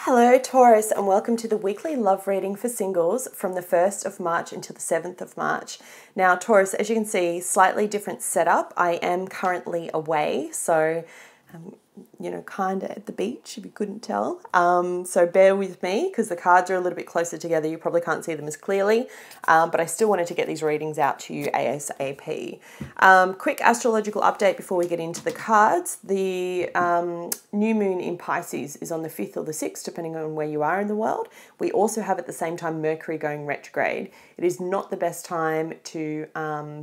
Hello Taurus, and welcome to the weekly love reading for singles from the 1st of March until the 7th of March. Now Taurus, as you can see, slightly different setup. I am currently away, so kind of at the beach if you couldn't tell. So bear with me because the cards are a little bit closer together. You probably can't see them as clearly, but I still wanted to get these readings out to you ASAP. Quick astrological update before we get into the cards. The new moon in Pisces is on the 5th or the 6th, depending on where you are in the world. We also have at the same time Mercury going retrograde. It is not the best time to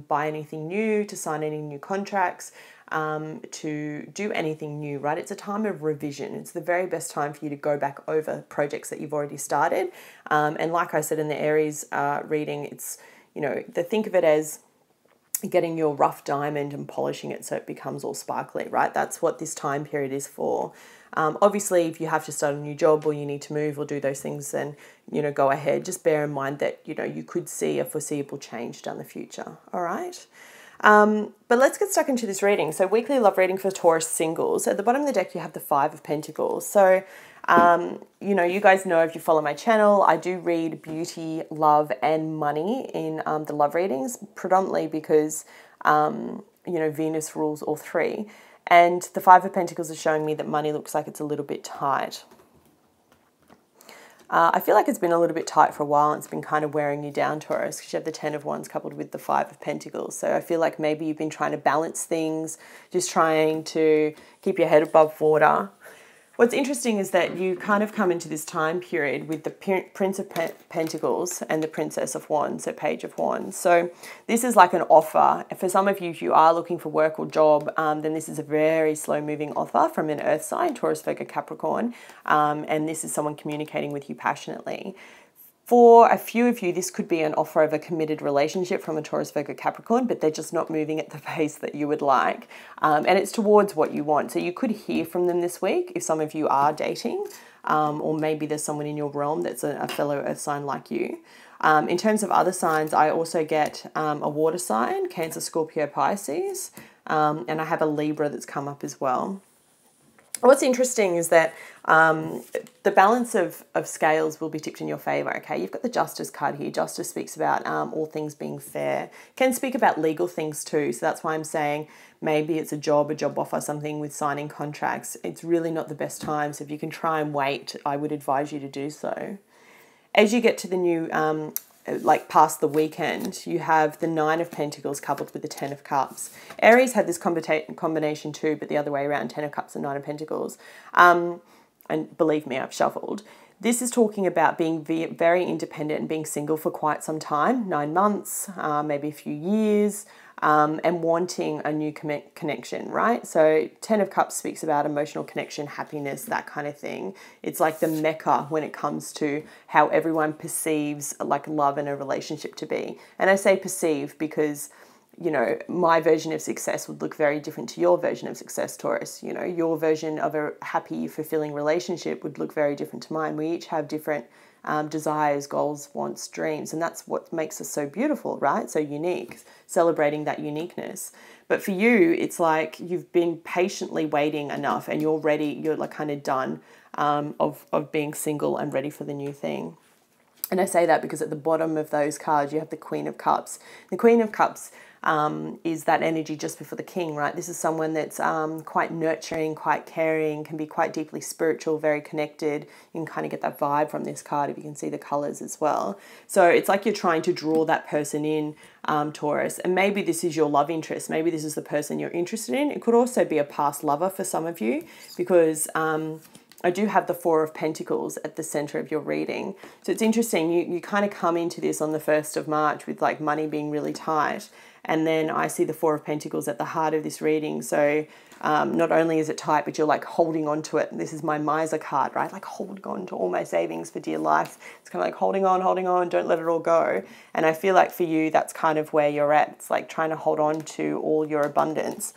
buy anything new, to sign any new contracts, to do anything new, right? It's a time of revision. It's the very best time for you to go back over projects that you've already started. And like I said in the Aries reading, it's, think of it as getting your rough diamond and polishing it so it becomes all sparkly, right? That's what this time period is for. Obviously, if you have to start a new job or you need to move or do those things, then, go ahead. Just bear in mind that, you could see a foreseeable change down the future, all right? But let's get stuck into this reading. So weekly love reading for Taurus singles. At the bottom of the deck, you have the 5 of Pentacles. So, you guys know if you follow my channel, I do read beauty, love, and money in the love readings, predominantly because, Venus rules all three. And the 5 of Pentacles is showing me that money looks like it's a little bit tight. I feel like it's been a little bit tight for a while. It's been kind of wearing you down, Taurus, because you have the 10 of Wands coupled with the 5 of Pentacles. So I feel like maybe you've been trying to balance things, just trying to keep your head above water. What's interesting is that you kind of come into this time period with the Prince of Pentacles and the Princess of Wands, so Page of Wands. So this is like an offer. For some of you, if you are looking for work or job, then this is a very slow-moving offer from an earth sign, Taurus, Virgo, Capricorn, and this is someone communicating with you passionately. For a few of you, this could be an offer of a committed relationship from a Taurus, Virgo, Capricorn, but they're just not moving at the pace that you would like. And it's towards what you want. So you could hear from them this week if some of you are dating, or maybe there's someone in your realm that's a fellow earth sign like you. In terms of other signs, I also get a water sign, Cancer, Scorpio, Pisces, and I have a Libra that's come up as well. What's interesting is that the balance of scales will be tipped in your favour, okay? You've got the Justice card here. Justice speaks about all things being fair. Can speak about legal things too, so that's why I'm saying maybe it's a job offer, something with signing contracts. It's really not the best time, so if you can try and wait, I would advise you to do so. As you get to the new, past the weekend, you have the 9 of Pentacles coupled with the 10 of Cups. Aries had this combination too, but the other way around, 10 of Cups and 9 of Pentacles. And believe me, I've shuffled. This is talking about being very independent and being single for quite some time, 9 months, maybe a few years, and wanting a new connection, right? So 10 of Cups speaks about emotional connection, happiness, that kind of thing. It's like the mecca when it comes to how everyone perceives like love and a relationship to be. And I say perceive because, my version of success would look very different to your version of success, Taurus. Your version of a happy, fulfilling relationship would look very different to mine. We each have different desires, goals, wants, dreams, and that's what makes us so beautiful, right? So unique, celebrating that uniqueness. But for you, it's like you've been patiently waiting enough and you're ready, you're like kind of done of being single and ready for the new thing. And I say that because at the bottom of those cards, you have the Queen of Cups. The Queen of Cups is that energy just before the King, right? This is someone that's quite nurturing, quite caring, can be quite deeply spiritual, very connected. You can kind of get that vibe from this card if you can see the colors as well. So it's like you're trying to draw that person in, Taurus. And maybe this is your love interest. Maybe this is the person you're interested in. It could also be a past lover for some of you because I do have the 4 of Pentacles at the center of your reading. So it's interesting. You kind of come into this on the 1st of March with like money being really tight. And then I see the 4 of Pentacles at the heart of this reading. So not only is it tight, but you're like holding on to it. This is my miser card, right? Like holding on to all my savings for dear life. It's kind of like holding on, don't let it all go. And I feel like for you, that's kind of where you're at. It's like trying to hold on to all your abundance.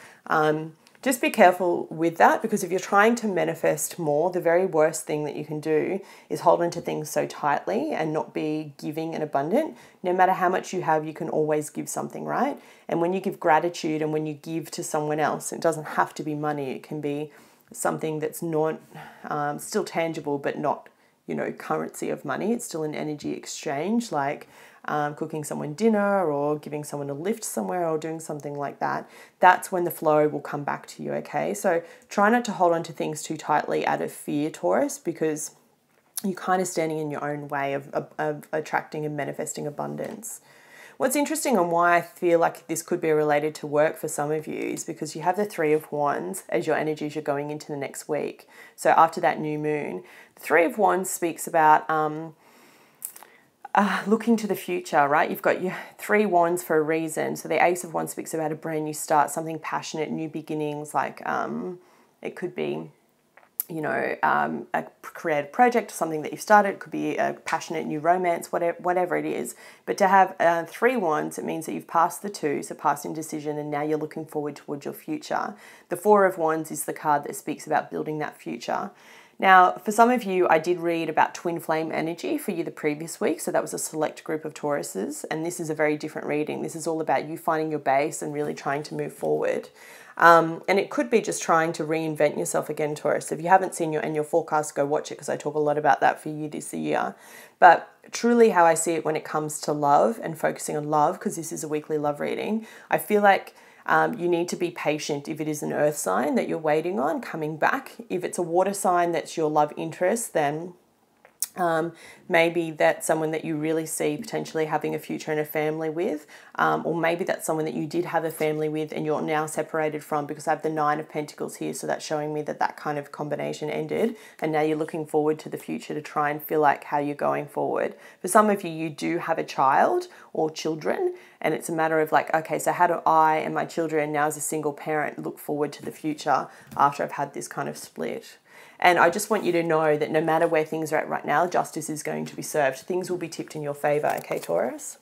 Just be careful with that because if you're trying to manifest more, the very worst thing that you can do is hold on to things so tightly and not be giving and abundant. No matter how much you have, you can always give something, right? And when you give gratitude and when you give to someone else, it doesn't have to be money. It can be something that's not still tangible but not you know, currency of money. It's still an energy exchange, like cooking someone dinner or giving someone a lift somewhere or doing something like that. That's when the flow will come back to you, okay? So try not to hold on to things too tightly out of fear, Taurus, because you're kind of standing in your own way of attracting and manifesting abundance. What's interesting and why I feel like this could be related to work for some of you is because you have the Three of Wands as your energy as you're going into the next week. So after that new moon, the Three of Wands speaks about looking to the future, right? You've got your 3 wands for a reason. So the Ace of Wands speaks about a brand new start, something passionate, new beginnings, like it could be, you know, a creative project or something that you've started. It could be a passionate new romance, whatever it is. But to have 3 wands, it means that you've passed the 2, so past indecision, and now you're looking forward towards your future. The 4 of Wands is the card that speaks about building that future. Now, for some of you, I did read about twin flame energy for you the previous week. So that was a select group of Tauruses. And this is a very different reading. This is all about you finding your base and really trying to move forward. And it could be just trying to reinvent yourself again, Taurus. If you haven't seen your annual forecast, go watch it because I talk a lot about that for you this year. But truly how I see it when it comes to love and focusing on love, because this is a weekly love reading, I feel like you need to be patient if it is an earth sign that you're waiting on coming back. If it's a water sign that's your love interest, then maybe that's someone that you really see potentially having a future and a family with, or maybe that's someone that you did have a family with and you're now separated from, because I have the 9 of Pentacles here, so that's showing me that that kind of combination ended and now you're looking forward to the future to try and feel like how you're going forward. For some of you, you do have a child or children, and it's a matter of like, okay, so how do I and my children now as a single parent look forward to the future after I've had this kind of split? And I just want you to know that no matter where things are at right now, justice is going to be served. Things will be tipped in your favor, okay, Taurus?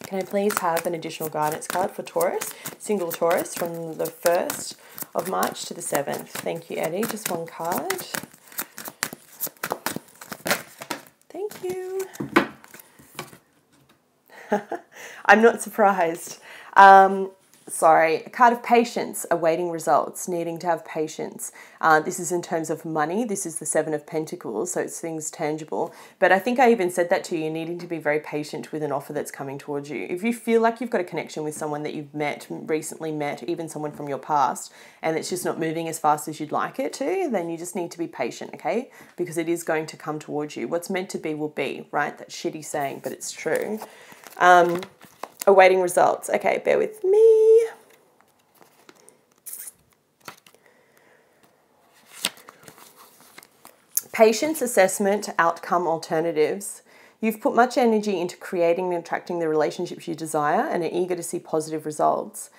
Can I please have an additional guidance card for Taurus? Single Taurus from the 1st of March to the 7th. Thank you, Eddie. Just one card. Thank you. I'm not surprised. Sorry, a card of patience, awaiting results, needing to have patience. This is in terms of money. This is the 7 of Pentacles, so it's things tangible. But I think I even said that to you, needing to be very patient with an offer that's coming towards you. If you feel like you've got a connection with someone that you've recently met, even someone from your past, and it's just not moving as fast as you'd like it to, then you just need to be patient, okay? Because it is going to come towards you. What's meant to be will be, right? That shitty saying, but it's true. Awaiting results. Okay, bear with me. Patience, assessment, outcome, alternatives. You've put much energy into creating and attracting the relationships you desire and are eager to see positive results.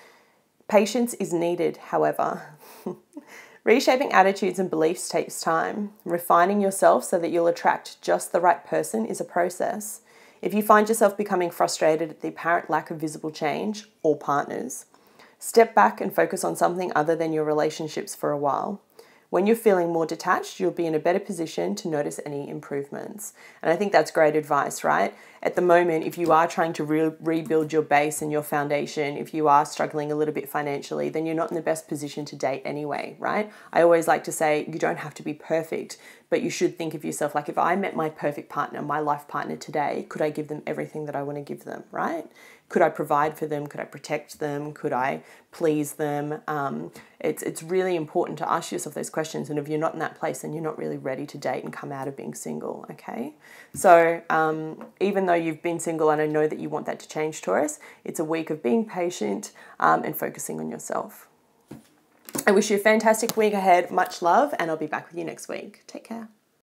Patience is needed, however. Reshaping attitudes and beliefs takes time. Refining yourself so that you'll attract just the right person is a process. If you find yourself becoming frustrated at the apparent lack of visible change, or partners, step back and focus on something other than your relationships for a while. When you're feeling more detached, you'll be in a better position to notice any improvements. And I think that's great advice, right? At the moment, if you are trying to rebuild your base and your foundation, if you are struggling a little bit financially, then you're not in the best position to date anyway, right? I always like to say you don't have to be perfect, but you should think of yourself like, if I met my perfect partner, my life partner today, could I give them everything that I want to give them, right? Could I provide for them? Could I protect them? Could I please them? It's really important to ask yourself those questions. And if you're not in that place, then you're not really ready to date and come out of being single, okay? So even though you've been single and I know that you want that to change, Taurus, it's a week of being patient and focusing on yourself. I wish you a fantastic week ahead. Much love, and I'll be back with you next week. Take care.